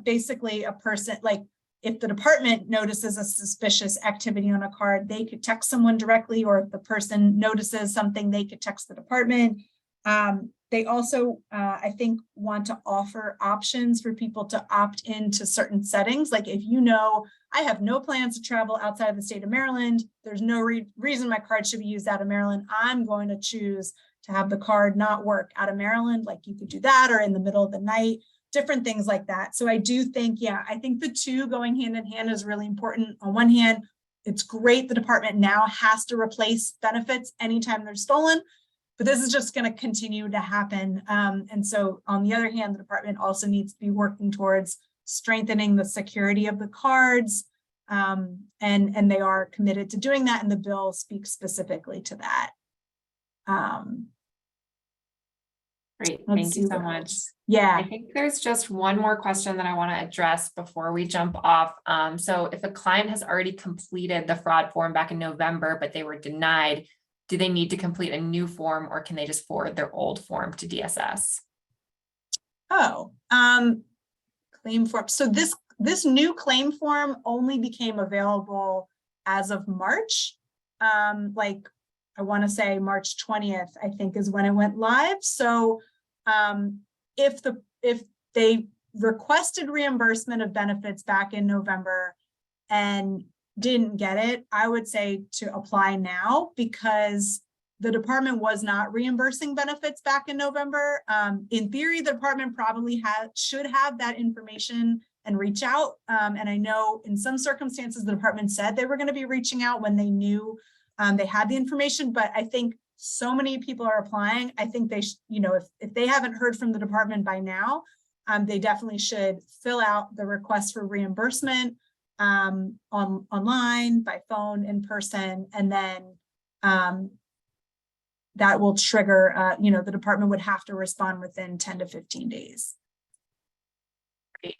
basically a person, like if the department notices a suspicious activity on a card, they could text someone directly, or if the person notices something, they could text the department. They also, I think, want to offer options for people to opt into certain settings. Like, if I have no plans to travel outside of the state of Maryland, there's no reason my card should be used out of Maryland, I'm going to choose to have the card not work out of Maryland. Like, you could do that, or in the middle of the night, different things like that. So I do think, I think the two going hand in hand is really important. On one hand, it's great the department now has to replace benefits anytime they're stolen, but this is just going to continue to happen. And so on the other hand, the department also needs to be working towards strengthening the security of the cards. And they are committed to doing that. And the bill speaks specifically to that. Great, thank you so much. Yeah. I think there's just one more question that I want to address before we jump off. So if a client has already completed the fraud form back in November, but they were denied, do they need to complete a new form, or can they just forward their old form to DSS? Claim form. So this new claim form only became available as of March. Like, I want to say March 20th, I think, is when it went live. So if they requested reimbursement of benefits back in November and didn't get it, I would say to apply now, because the department was not reimbursing benefits back in November. In theory, the department probably should have that information and reach out. And I know in some circumstances, the department said they were going to be reaching out when they knew they had the information, but I think so many people are applying. I think they, if they haven't heard from the department by now, they definitely should fill out the request for reimbursement online, by phone, in person, and then that will trigger, the department would have to respond within 10 to 15 days. Great.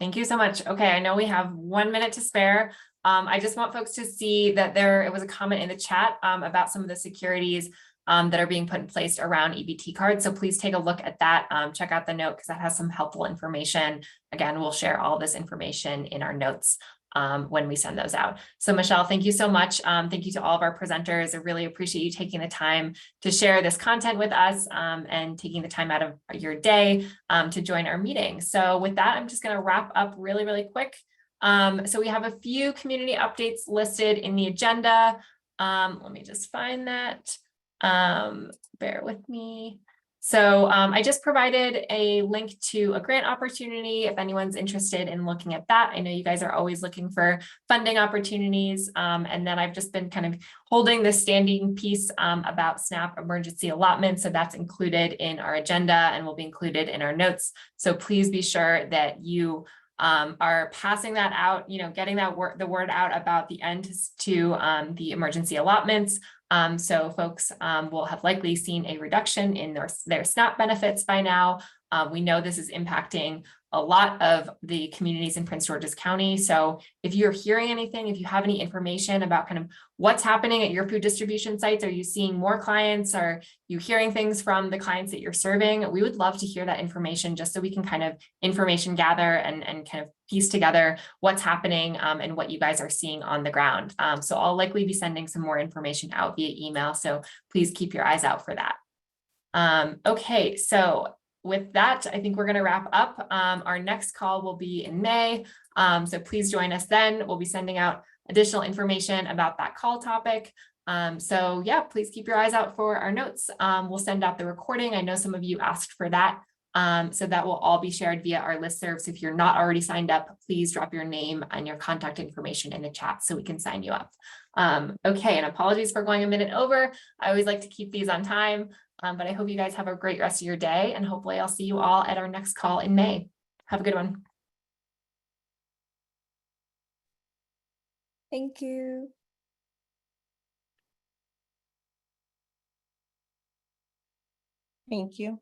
Thank you so much. Okay, I know we have 1 minute to spare. I just want folks to see that it was a comment in the chat about some of the securities that are being put in place around EBT cards. So please take a look at that. Check out the note, because that has some helpful information. Again, we'll share all this information in our notes. when we send those out. So Michelle, thank you so much. Thank you to all of our presenters. I really appreciate you taking the time to share this content with us and taking the time out of your day to join our meeting. So with that, I'm just going to wrap up really, really quick. So we have a few community updates listed in the agenda. Let me just find that. Bear with me. So I just provided a link to a grant opportunity if anyone's interested in looking at that. I know you guys are always looking for funding opportunities. And then I've just been kind of holding this standing piece about SNAP emergency allotment. So that's included in our agenda and will be included in our notes. So please be sure that you are passing that out, getting that the word out about the end to the emergency allotments. So folks will have likely seen a reduction in their SNAP benefits by now. We know this is impacting a lot of the communities in Prince George's County. So if you're hearing anything, if you have any information about kind of what's happening at your food distribution sites, are you seeing more clients? Are you hearing things from the clients that you're serving? We would love to hear that information just so we can kind of information gather and kind of piece together what's happening and what you guys are seeing on the ground. So I'll likely be sending some more information out via email. So please keep your eyes out for that. Okay, so with that, I think we're going to wrap up. Our next call will be in May. So please join us then. We'll be sending out additional information about that call topic. So yeah, please keep your eyes out for our notes. We'll send out the recording. I know some of you asked for that. So that will all be shared via our listserv. So if you're not already signed up, please drop your name and your contact information in the chat so we can sign you up. Okay, and apologies for going a minute over. I always like to keep these on time. But I hope you guys have a great rest of your day, and hopefully I'll see you all at our next call in May. Have a good one. Thank you. Thank you.